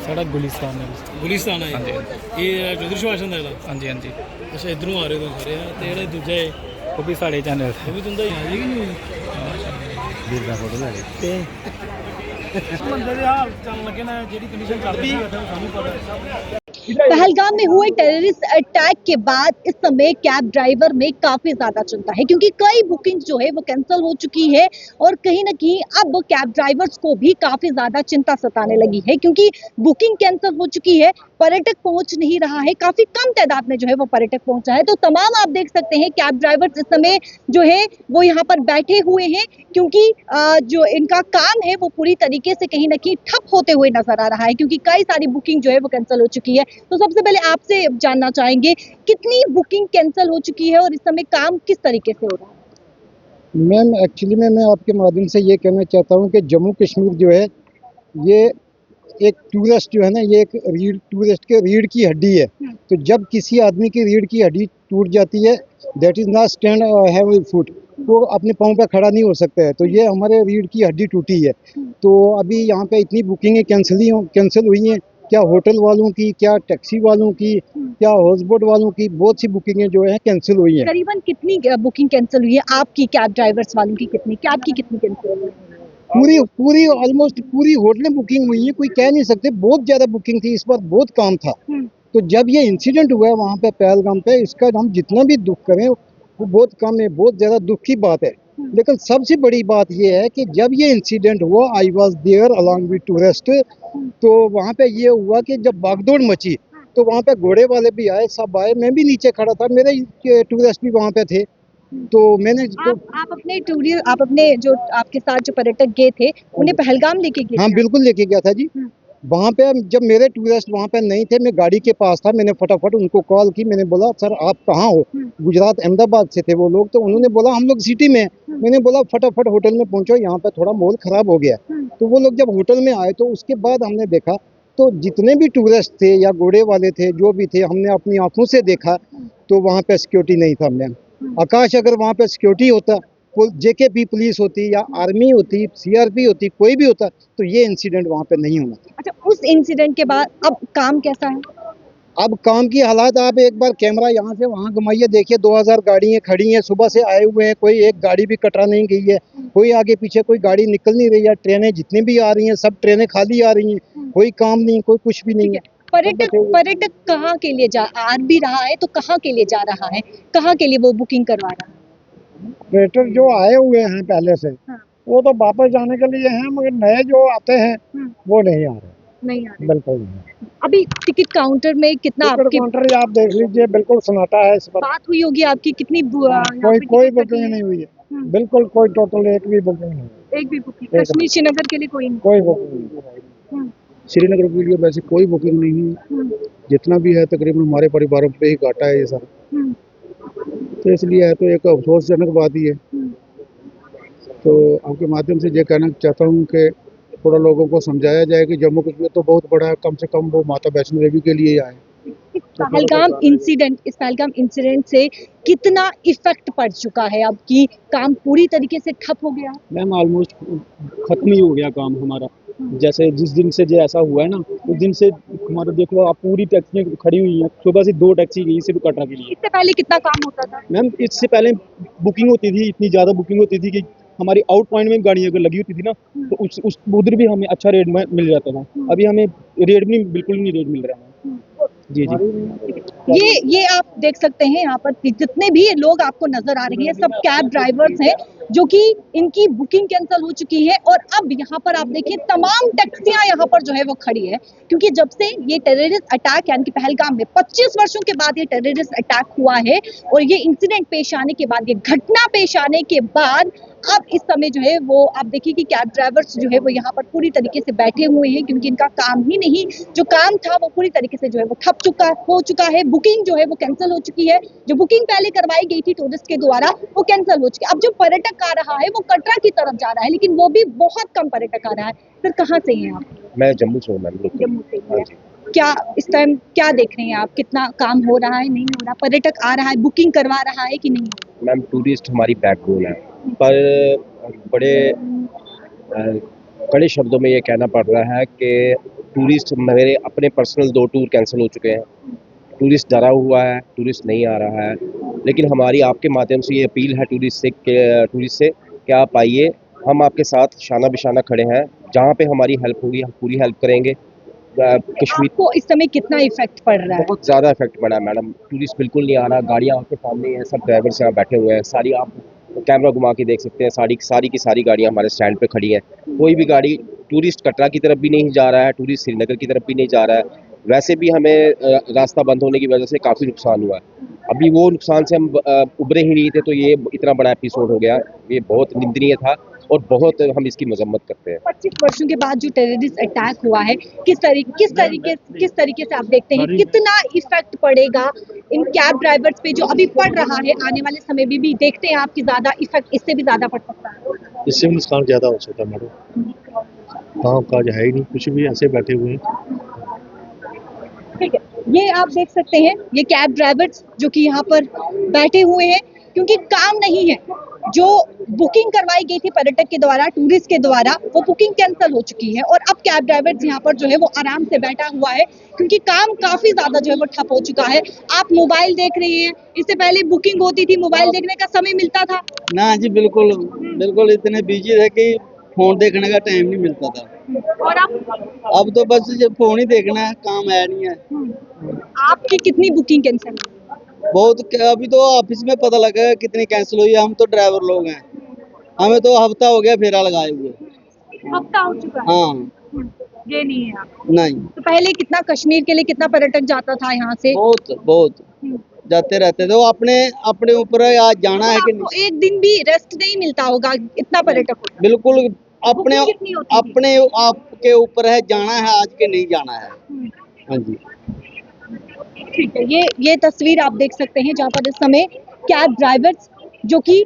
साढ़ा गुलिस्तान है। गुलिस्तान है ये चौधरी भाषण का हाँ जी हाँ जी, अच्छा इधरों आ रहे हो सारे ते जेह्ड़े दूजा है वो भी साढ़े चैनल वो भी तुंदा ही आ जी कि नहीं वीर का फोटो लगे बंदे दे हाल चल लगे ना जेह्ड़ी कंडीशन चल रही है सानू पता पहलगाम में हुए टेररिस्ट अटैक के बाद इस समय कैब ड्राइवर में काफी ज्यादा चिंता है, क्योंकि कई बुकिंग जो है वो कैंसिल हो चुकी है और कहीं ना कहीं अब कैब ड्राइवर्स को भी काफी ज्यादा चिंता सताने लगी है, क्योंकि बुकिंग कैंसिल हो चुकी है, पर्यटक पहुंच नहीं रहा है, काफी कम तादाद में जो है वो पर्यटक पहुंचा है। तो तमाम आप देख सकते हैं कैब ड्राइवर्स इस समय जो है वो यहाँ पर बैठे हुए हैं, क्योंकि जो इनका काम है वो पूरी तरीके से कहीं ना कहीं ठप होते हुए नजर आ रहा है, क्योंकि कई सारी बुकिंग जो है वो कैंसिल हो चुकी है। तो सबसे पहले आपसे जानना चाहेंगे कितनी बुकिंग कैंसिल हो चुकी है और इस समय काम किस तरीके से हो रहा है? मैम एक्चुअली में मैं आपके माध्यम से ये कहना चाहता हूँ कि जम्मू कश्मीर जो है ये एक टूरिस्ट जो है ना, ये एक टूरिस्ट के रीढ़ की हड्डी है। तो जब किसी आदमी की रीढ़ की हड्डी टूट जाती है, that is not stand have foot, वो अपने पाँव पे खड़ा नहीं हो सकता है। तो ये हमारे रीढ़ की हड्डी टूटी है। तो अभी यहाँ पे इतनी बुकिंगें कैंसिल हुई हैं, क्या होटल वालों की, क्या टैक्सी वालों की, क्या हाउस बोट वालों की, बहुत सी बुकिंगें जो है कैंसिल हुई हैं। करीबन कितनी बुकिंग कैंसिल हुई है आपकी, कैब ड्राइवर्स वालों की कितनी, कैब की कितनी कैंसिल हुई है? पूरी ऑलमोस्ट पूरी होटलें बुकिंग हुई है, कोई कह नहीं सकते, बहुत ज्यादा बुकिंग थी, इस बार बहुत काम था। तो जब ये इंसिडेंट हुआ है वहाँ पे पहलगाम पे, इसका हम जितना भी दुख करें वो बहुत कम है, बहुत ज्यादा दुख की बात है। लेकिन सबसे बड़ी बात ये है कि जब ये इंसिडेंट हुआ, I was there along with tourist, तो वहाँ पे ये हुआ कि जब भागदौड़ मची तो वहाँ पे घोड़े वाले भी आए, सब आए, मैं भी नीचे खड़ा था, मेरे टूरिस्ट भी वहाँ पे थे। तो मैंने आप अपने जो आपके साथ जो पर्यटक गए थे उन्हें पहलगाम लेके गए? हाँ बिल्कुल लेके गया था जी। वहाँ पे जब मेरे टूरिस्ट वहाँ पे नहीं थे, मैं गाड़ी के पास था, मैंने फटाफट उनको कॉल की, मैंने बोला सर आप कहाँ हो? गुजरात अहमदाबाद से थे वो लोग। तो उन्होंने बोला हम लोग सिटी में। मैंने बोला फटाफट होटल में पहुंचो, यहाँ पे थोड़ा माहौल खराब हो गया। तो वो लोग जब होटल में आए तो उसके बाद हमने देखा तो जितने भी टूरिस्ट थे या घोड़े वाले थे, जो भी थे, हमने अपनी आंखों से देखा तो वहाँ पे सिक्योरिटी नहीं था। हमने आकाश, अगर वहाँ पे सिक्योरिटी होता, जेकेपी पुलिस होती या आर्मी होती, सीआरपी होती, कोई भी होता, तो ये इंसिडेंट वहाँ पे नहीं होना था। अच्छा, उस इंसिडेंट के बाद अब काम कैसा है? अब काम की हालात आप एक बार कैमरा यहाँ से वहाँ घुमाइए, देखिए 2000 गाड़ियाँ खड़ी हैं, सुबह से आए हुए हैं, कोई एक गाड़ी भी कटरा नहीं गई है, कोई आगे पीछे कोई गाड़ी निकल नहीं रही है, ट्रेनें जितनी भी आ रही हैं सब ट्रेनें खाली आ रही हैं, कोई काम नहीं, कोई कुछ भी नहीं है। पर्यटक कहाँ के लिए आ भी रहा है, तो कहाँ के लिए जा रहा है, कहाँ के लिए वो बुकिंग करवा रहा है? पर्यटक जो आए हुए हैं पहले से, वो तो वापस जाने के लिए हैं, मगर नए जो आते हैं वो नहीं आ रहे। नहीं आ रहे बिल्कुल नहीं। अभी टिकट काउंटर में कितना आपकी काउंटर आप देख लीजिए, बिल्कुल सन्नाटा है। इस पर बात हुई होगी आपकी, कितनी कोई बुकिंग नहीं हुई है, बिल्कुल कोई टोटल एक भी बुकिंग नहीं, एक भी बुकिंग कश्मीर श्रीनगर के लिए कोई नहीं? कोई बुकिंग नहीं। श्रीनगर के लिए वैसे कोई बुकिंग नहीं है, जितना भी है तकरीबन हमारे परिवारों पे ही घाटा है ये सारा। तो इसलिए है तो एक अफसोसजनक बात ही है। तो आपके माध्यम से ये कहना चाहता हूँ कि थोड़ा लोगों को समझाया जाए कि जम्मू कश्मीर तो बहुत बड़ा है, कम से कम वो माता वैष्णो देवी के लिए आए। इस पहलगाम इंसिडेंट से कितना इफेक्ट पड़ चुका है? अब की काम पूरी तरीके से ठप हो गया? मैम ऑलमोस्ट खत्म ही हो गया काम हमारा। जैसे जिस दिन से जो ऐसा हुआ है ना, उस दिन से हमारा देख लो आप, पूरी टैक्सियाँ खड़ी हुई हैं, सुबह से 2 टैक्सी गई सिर्फ कटरा के लिए। इससे पहले कितना काम होता था? मैम इससे पहले बुकिंग होती थी, इतनी ज़्यादा बुकिंग होती थी कि हमारी आउट पॉइंट में गाड़ी अगर लगी होती थी ना तो उस उधर भी हमें अच्छा रेट में मिल जाता था। अभी हमें रेट भी बिल्कुल नहीं रेट मिल रहा है। जी जी, ये आप देख सकते हैं यहाँ पर जितने भी लोग आपको नजर आ रहे हैं सब कैब ड्राइवर्स हैं, जो कि इनकी बुकिंग कैंसिल हो चुकी है। और अब यहाँ पर आप देखिए तमाम टैक्सियां यहाँ पर जो है वो खड़ी है, क्योंकि जब से ये टेररिस्ट अटैक यानी कि पहलगाम में 25 वर्षों के बाद ये टेररिस्ट अटैक हुआ है और ये इंसिडेंट पेश आने के बाद, ये घटना पेश आने के बाद अब इस समय जो है वो आप देखिए कि कैब ड्राइवर्स जो है वो यहाँ पर पूरी तरीके से बैठे हुए हैं, क्योंकि इनका काम ही नहीं, जो काम था वो पूरी तरीके से जो है वो ठप हो चुका है। बुकिंग जो है वो कैंसिल हो चुकी है। जो बुकिंग पहले करवाई गई थी टूरिस्ट के द्वारा वो कैंसिल हो चुकी है। अब जो पर्यटक आ रहा है वो कटरा की तरफ जा रहा है, लेकिन वो भी बहुत कम पर्यटक आ रहा है। सर कहाँ से हैं आप? मैं जम्मू से हूँ मैम। जम्मू से ही हाँ है। जी। क्या इस टाइम क्या देख रहे हैं आप, कितना काम हो रहा है, नहीं हो रहा, पर्यटक आ रहा है, बुकिंग करवा रहा है कि नहीं? मैम टूरिस्ट हमारी बैकबोन है, पर बड़े कड़े शब्दों में ये कहना पड़ रहा है कि टूरिस्ट, मेरे अपने पर्सनल 2 टूर कैंसिल हो चुके हैं। टूरिस्ट डरा हुआ है, टूरिस्ट नहीं आ रहा है। लेकिन हमारी आपके माध्यम से ये अपील है टूरिस्ट से कि आप आइए, हम आपके साथ शाना बिशाना खड़े हैं। जहाँ पे हमारी हेल्प होगी हम पूरी हेल्प करेंगे। कश्मीर आपको इस समय कितना इफेक्ट पड़ रहा है? बहुत ज़्यादा इफेक्ट पड़ा है मैडम। टूरिस्ट बिल्कुल नहीं आ रहा, गाड़ियाँ आपके सामने हैं, सब ड्राइवर्स यहाँ बैठे हुए हैं। सारी आप कैमरा घुमा के देख सकते हैं, सारी की सारी गाड़ियाँ हमारे स्टैंड पे खड़ी हैं। कोई भी गाड़ी टूरिस्ट कटरा की तरफ भी नहीं जा रहा है, टूरिस्ट श्रीनगर की तरफ भी नहीं जा रहा है। वैसे भी हमें रास्ता बंद होने की वजह से काफ़ी नुकसान हुआ है। अभी वो नुकसान से हम उभरे ही नहीं थे, तो ये इतना बड़ा एपिसोड हो गया। ये बहुत निंदनीय था और बहुत हम इसकी मजम्मत करते हैं। 25 वर्षों के बाद जो टेररिस्ट अटैक हुआ है, किस तरीके से आप देखते हैं, कितना इफेक्ट पड़ेगा इन कैब ड्राइवर्स पे जो अभी पड़ रहा है, आने वाले समय में भी देखते हैं आप कि ज्यादा इफेक्ट इससे भी ज्यादा पड़ सकता है? इससे भी नुकसान ज़्यादा हो सकता है मैडम। काम काज है ही नहीं, कुछ भी, ऐसे बैठे हुए हैं। ठीक है, ये आप देख सकते हैं, ये कैब ड्राइवर्स जो कि यहाँ पर बैठे हुए हैं क्योंकि काम नहीं है। जो बुकिंग करवाई गई थी पर्यटक के द्वारा, टूरिस्ट के द्वारा, वो बुकिंग कैंसिल हो चुकी है और अब कैब ड्राइवर्स यहाँ पर जो है वो आराम से बैठा हुआ है क्योंकि काम काफी ज्यादा जो है वो ठप हो चुका है। आप मोबाइल देख रहे हैं, इससे पहले बुकिंग होती थी, मोबाइल देखने का समय मिलता था? ना जी, बिल्कुल बिल्कुल इतने बिजी थे कि फोन देखने का टाइम नहीं मिलता था। और अब तो बस जब फोन ही देखना है, काम है नहीं है। आपकी कितनी बुकिंग कैंसिल हुई? बहुत, अभी तो ऑफिस में पता लगा कितनी कैंसिल हुई है। हम तो ड्राइवर लोग हैं, हमें तो हफ्ता हो गया फेरा लगाए हुए। हफ्ता हो चुका है? हाँ। ये नहीं है आप? नहीं, तो पहले कितना कश्मीर के लिए कितना पर्यटक जाता था यहाँ से? बहुत जाते रहते थे। वो अपने ऊपर है, आज जाना है कि आपको एक दिन भी रेस्ट नहीं मिलता होगा, इतना पर्यटक होता है। बिल्कुल अपने बुकिंग कितनी होती थी? अपने आपके ऊपर है, जाना है आज के नहीं जाना है। हाँ जी। ठीक है, ये तस्वीर आप देख सकते हैं जहाँ पर इस समय कैब ड्राइवर्स जो कि